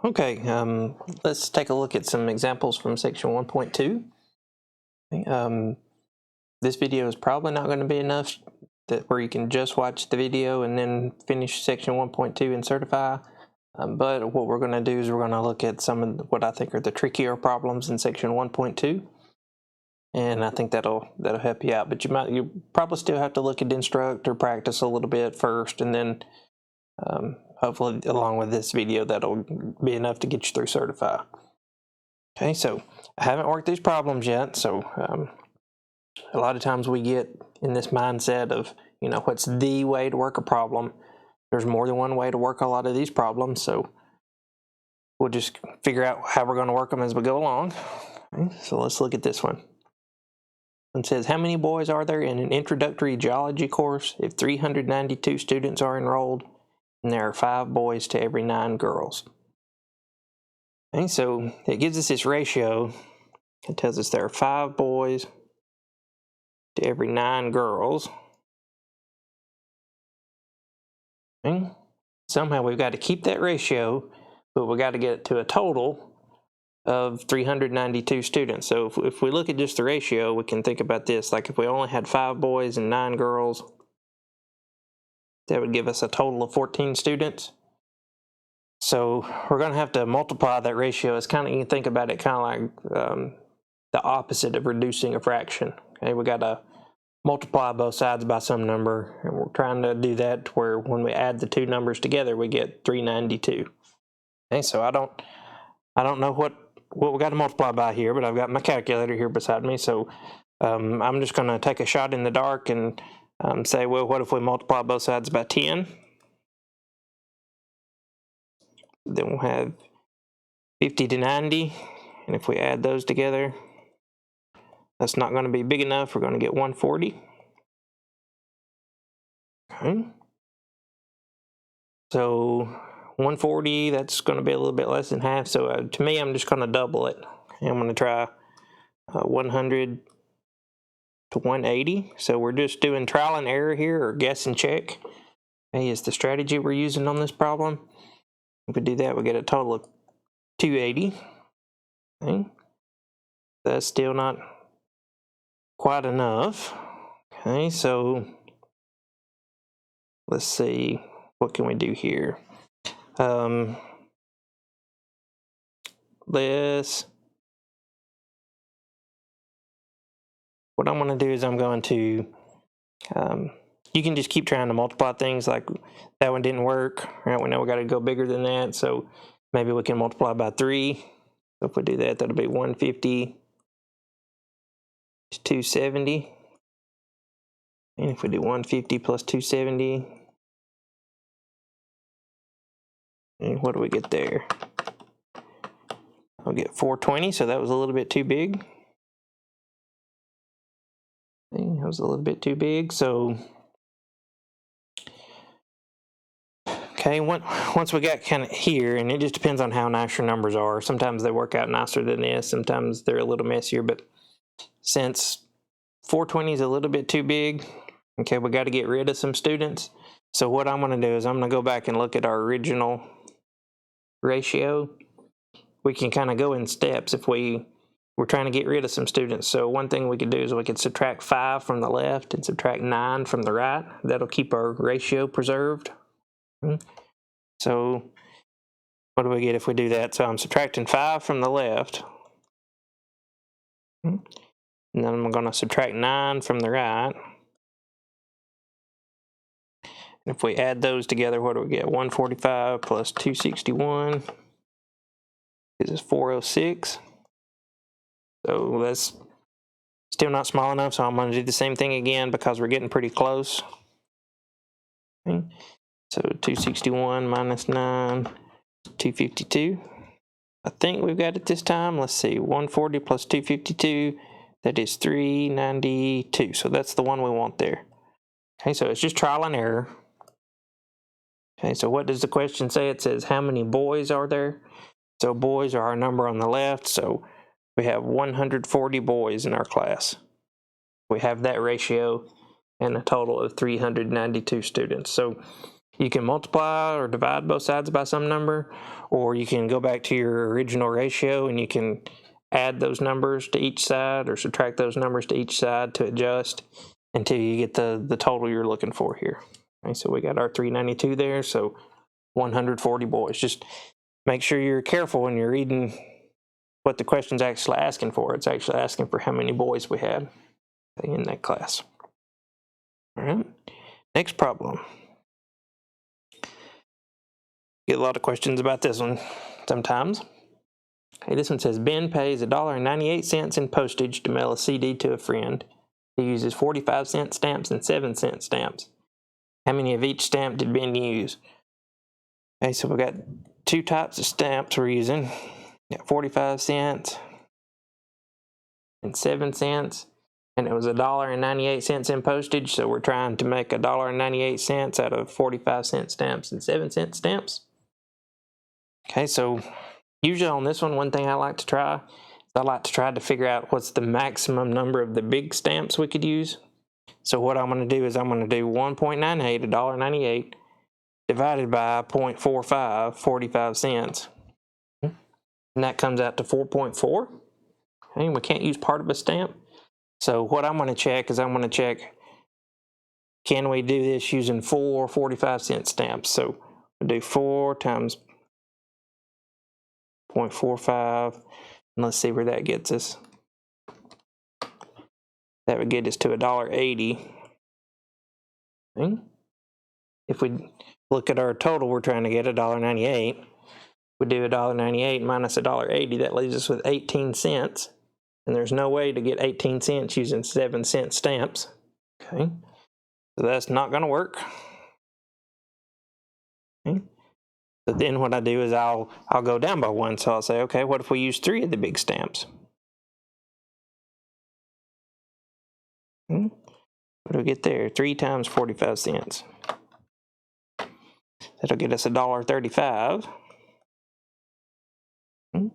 Okay, let's take a look at some examples from section 1.2. This video is probably not going to be enough where you can just watch the video and then finish section 1.2 and certify. But what we're going to do is we're going to look at some of what I think are the trickier problems in section 1.2. And I think that'll help you out. But you probably still have to look at instruct or practice a little bit first, and then hopefully along with this video that'll be enough to get you through certify. Okay, so I haven't worked these problems yet, so a lot of times we get in this mindset of, what's the way to work a problem. There's more than one way to work a lot of these problems, so we'll just figure out how we're going to work them as we go along. Okay, so let's look at this one. It says, how many boys are there in an introductory geology course if 392 students are enrolled and there are 5 boys to every 9 girls? Okay, so it gives us this ratio. It tells us there are 5 boys to every 9 girls. Okay. Somehow we've got to keep that ratio, but we've got to get it to a total of 392 students. So if we look at just the ratio, we can think about this. Like if we only had 5 boys and 9 girls, that would give us a total of 14 students. So we're going to have to multiply that ratio. It's kind of, you can think about it kind of like the opposite of reducing a fraction. Okay, we got to multiply both sides by some number, and we're trying to do that to where when we add the two numbers together, we get 392. Okay, so I don't know what we got to multiply by here, but I've got my calculator here beside me, so I'm just going to take a shot in the dark and say, well, what if we multiply both sides by 10? Then we'll have 50 to 90, and if we add those together, that's not going to be big enough. We're going to get 140. Okay. So 140, that's going to be a little bit less than half. So to me, I'm just going to double it. And I'm going to try 100 to 180. So we're just doing trial and error here, or guess and check. Okay, is the strategy we're using on this problem. If we do that, we get a total of 280. Okay. That's still not quite enough. Okay, so let's see, what can we do here? What I'm going to do is I'm going to, you can just keep trying to multiply things. Like that one didn't work, right? We know we got to go bigger than that, so maybe we can multiply by 3. So if we do that, that'll be 150 is 270. And if we do 150 plus 270, and what do we get there? I'll get 420, so that was a little bit too big. That was a little bit too big, so okay, once we got kind of here, and it just depends on how nice your numbers are. Sometimes they work out nicer than this, sometimes they're a little messier, but since 420 is a little bit too big, okay, we got to get rid of some students. So what I'm going to do is I'm going to go back and look at our original ratio. We can kind of go in steps if we're trying to get rid of some students. So one thing we could do is we could subtract 5 from the left and subtract 9 from the right. That'll keep our ratio preserved. So what do we get if we do that? So I'm subtracting 5 from the left, and then I'm going to subtract 9 from the right. And if we add those together, what do we get? 145 plus 261 is 406. So that's still not small enough, so I'm going to do the same thing again because we're getting pretty close. Okay. So 261 minus 9, 252. I think we've got it this time. Let's see, 140 plus 252, that is 392. So that's the one we want there. Okay, so it's just trial and error. Okay, so what does the question say? It says, how many boys are there? So boys are our number on the left, so we have 140 boys in our class. We have that ratio and a total of 392 students. So you can multiply or divide both sides by some number, or you can go back to your original ratio and you can add those numbers to each side or subtract those numbers to each side to adjust until you get the total you're looking for here. Okay, so we got our 392 there, so 140 boys. Just make sure you're careful when you're reading what the question's actually asking for. It's actually asking for how many boys we had in that class. All right, next problem. Get a lot of questions about this one sometimes. Okay, this one says Ben pays $1.98 in postage to mail a CD to a friend. He uses 45-cent stamps and 7-cent stamps. How many of each stamp did Ben use? Okay, so we got two types of stamps we're using. We got 45 cents and 7 cents, and it was $1.98 in postage, so we're trying to make $1.98 out of 45-cent stamps and 7-cent stamps. Okay, so usually on this one thing I like to try to figure out what's the maximum number of the big stamps we could use. So what I'm going to do is I'm going to do 1.98, $1.98, divided by 0.45, 45 cents. And that comes out to 4.4. Okay, we can't use part of a stamp. So what I'm going to check is I'm going to check, can we do this using 4 45-cent stamps? So we'll do 4 times 0.45, and let's see where that gets us. That would get us to $1.80. Okay. If we look at our total, we're trying to get $1.98. We do $1.98 minus $1.80, that leaves us with 18 cents. And there's no way to get 18 cents using 7-cent stamps. Okay, so that's not going to work. Okay. So then what I do is I'll go down by 1. So I'll say, okay, what if we use 3 of the big stamps? Okay. What do we get there? 3 times 45 cents. That'll get us $1.35. Okay.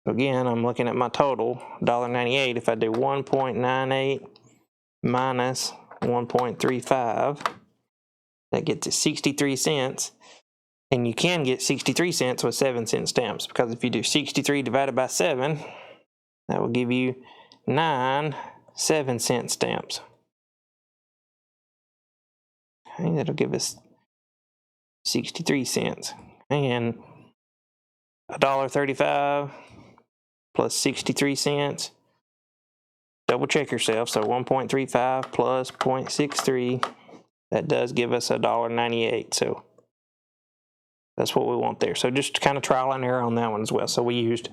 So again, I'm looking at my total, $1.98. If I do 1.98 minus 1.35, that gets us 63 cents. And you can get 63 cents with 7-cent stamps, because if you do 63 divided by 7, that will give you 9 7-cent stamps. Okay, that'll give us 63 cents. And $1.35 plus 63 cents. Double check yourself. So 1.35 plus 0.63, that does give us $1.98. So that's what we want there. So just kind of trial and error on that one as well. So we used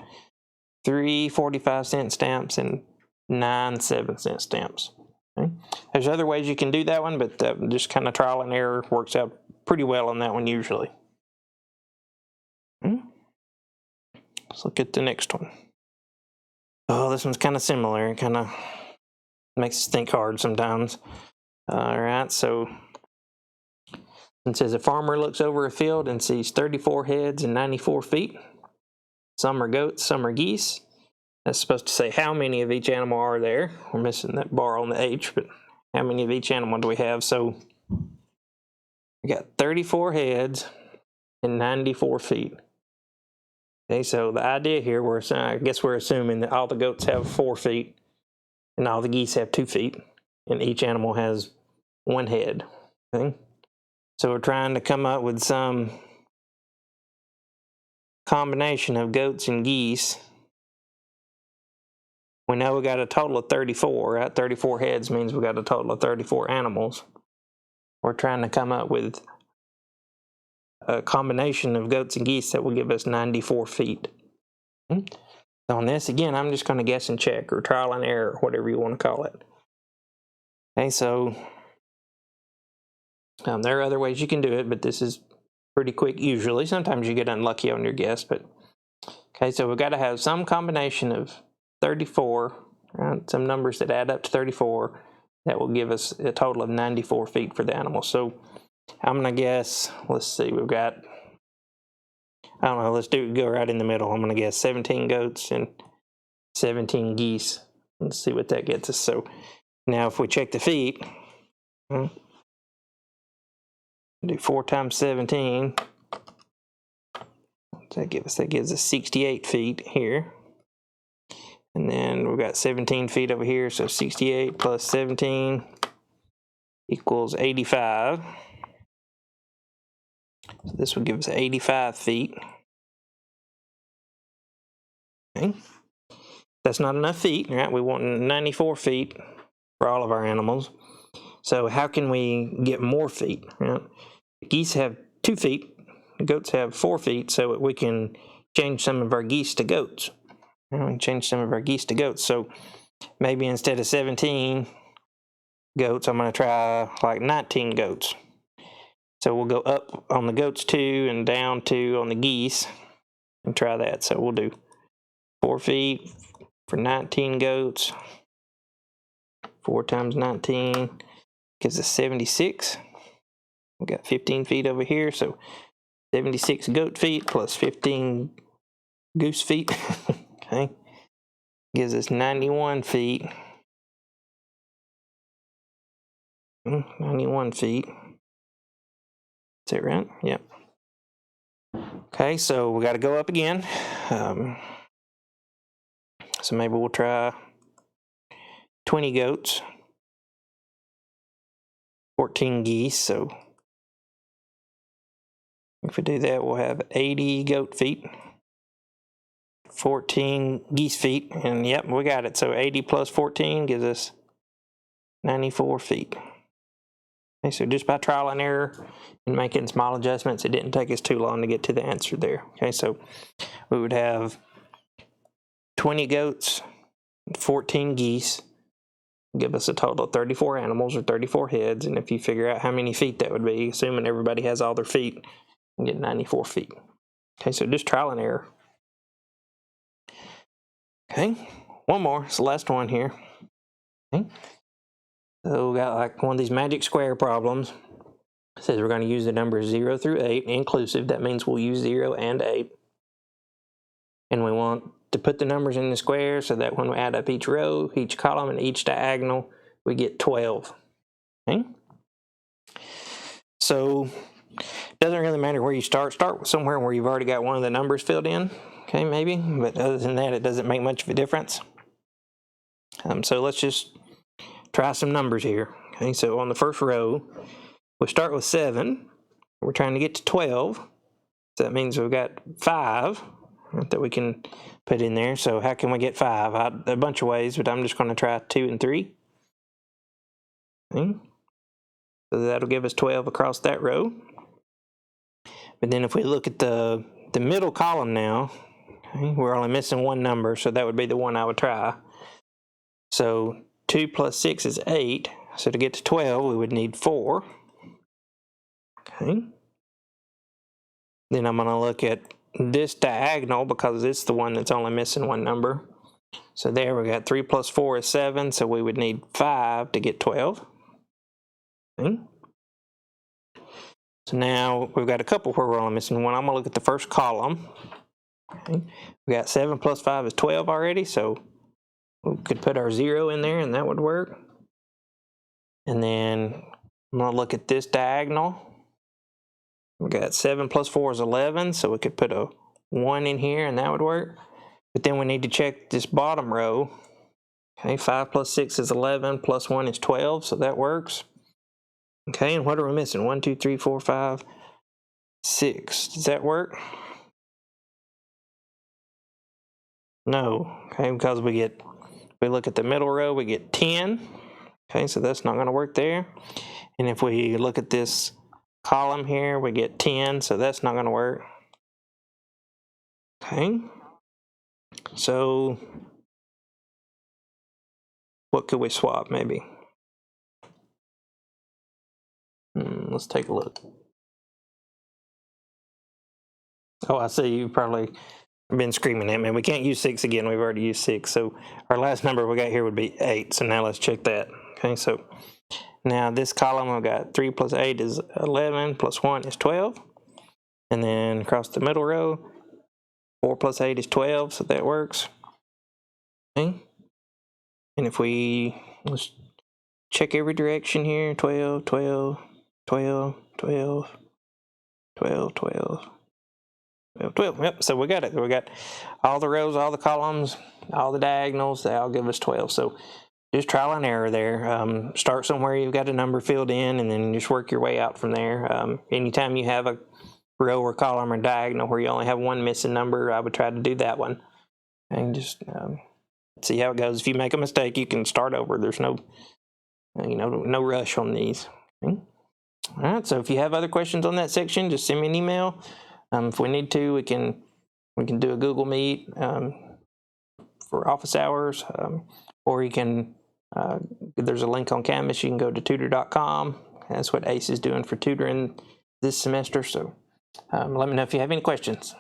3 45-cent stamps and 9 7-cent stamps. Okay. There's other ways you can do that one, but just kind of trial and error works out pretty well on that one usually. Okay. Let's look at the next one. Oh, this one's kind of similar. It kind of makes us think hard sometimes. All right, so it says a farmer looks over a field and sees 34 heads and 94 feet. Some are goats, some are geese. That's supposed to say how many of each animal are there. We're missing that bar on the H, but how many of each animal do we have? So we got 34 heads and 94 feet. Okay, so the idea here, I guess we're assuming that all the goats have 4 feet and all the geese have 2 feet, and each animal has 1 head. Okay? So we're trying to come up with some combination of goats and geese. We know we got a total of 34, right? 34 heads means we got a total of 34 animals. We're trying to come up with a combination of goats and geese that will give us 94 feet. Okay? So on this, again, I'm just going to guess and check, or trial and error, whatever you want to call it. Okay, so there are other ways you can do it, but this is pretty quick usually. Sometimes you get unlucky on your guess, but okay, so we've got to have some combination of 34, right? Some numbers that add up to 34 that will give us a total of 94 feet for the animal. So I'm going to guess, let's see, we've got, I don't know, let's go right in the middle. I'm going to guess 17 goats and 17 geese. Let's see what that gets us. So now if we check the feet, Do 4 times 17. That gives us 68 feet here. And then we've got 17 feet over here, so 68 plus 17 equals 85. So this would give us 85 feet. Okay. That's not enough feet, right? We want 94 feet for all of our animals. So how can we get more feet? Right? Geese have 2 feet, goats have 4 feet, so we can change some of our geese to goats. We can change some of our geese to goats. So maybe instead of 17 goats, I'm going to try like 19 goats. So we'll go up on the goats 2 and down 2 on the geese and try that. So we'll do 4 feet for 19 goats. 4 times 19 gives us 76. We got 15 feet over here, so 76 goat feet plus 15 goose feet. Okay, gives us 91 feet. 91 feet. Is that right? Yep. Okay, so we got to go up again. So maybe we'll try 20 goats, 14 geese. So if we do that, we'll have 80 goat feet, 14 geese feet, and yep, we got it. So 80 plus 14 gives us 94 feet. Okay, so just by trial and error and making small adjustments, it didn't take us too long to get to the answer there. Okay, so we would have 20 goats, 14 geese, give us a total of 34 animals or 34 heads, and if you figure out how many feet that would be, assuming everybody has all their feet, you get 94 feet. Okay, so just trial and error. Okay, one more, it's the last one here. Okay, so we got like one of these magic square problems. It says we're going to use the numbers 0 through 8 inclusive. That means we'll use 0 and 8. And we want to put the numbers in the square so that when we add up each row, each column, and each diagonal, we get 12. Okay? So it doesn't really matter where you start. Start with somewhere where you've already got one of the numbers filled in. Okay, maybe. But other than that, it doesn't make much of a difference. So let's just try some numbers here. Okay, so on the first row, we start with 7. We're trying to get to 12. So that means we've got 5 that we can put in there. So how can we get 5? A bunch of ways, but I'm just going to try 2 and 3. Okay. So that'll give us 12 across that row. But then if we look at the middle column now, okay, we're only missing one number, so that would be the one I would try. So 2 plus 6 is 8. So to get to 12, we would need 4. Okay. Then I'm going to look at this diagonal because it's the one that's only missing one number. So there we got 3 plus 4 is 7, so we would need 5 to get 12. Okay. So now we've got a couple where we're only missing one. I'm going to look at the first column. Okay. We got 7 plus 5 is 12 already, so we could put our 0 in there and that would work. And then I'm going to look at this diagonal. We got 7 plus 4 is 11, so we could put a 1 in here and that would work. But then we need to check this bottom row. Okay, 5 plus 6 is 11, plus 1 is 12, so that works. Okay, and what are we missing? 1, 2, 3, 4, 5, 6. Does that work? No. Okay, because we look at the middle row, we get 10. Okay, so that's not going to work there. And if we look at this column here, we get 10, so that's not going to work. Okay. So what could we swap maybe? Let's take a look. Oh, I see you probably been screaming at me. We can't use 6 again. We've already used 6. So our last number we got here would be 8. So now let's check that. Okay, so now this column we've got 3 plus 8 is 11, plus 1 is 12. And then across the middle row, 4 plus 8 is 12, so that works. Okay. And if let's check every direction here, 12, 12, 12, 12, 12, 12, 12, 12. Yep, so we got it. We got all the rows, all the columns, all the diagonals. They all give us 12. So just trial and error there. Start somewhere you've got a number filled in, and then just work your way out from there. Anytime you have a row or column or diagonal where you only have one missing number, I would try to do that one. And just see how it goes. If you make a mistake, you can start over. There's no, no rush on these. Okay. All right, so if you have other questions on that section, just send me an email. If we need to, we can do a Google Meet for office hours, or you can, there's a link on Canvas. You can go to tutor.com. That's what ACE is doing for tutoring this semester. So let me know if you have any questions.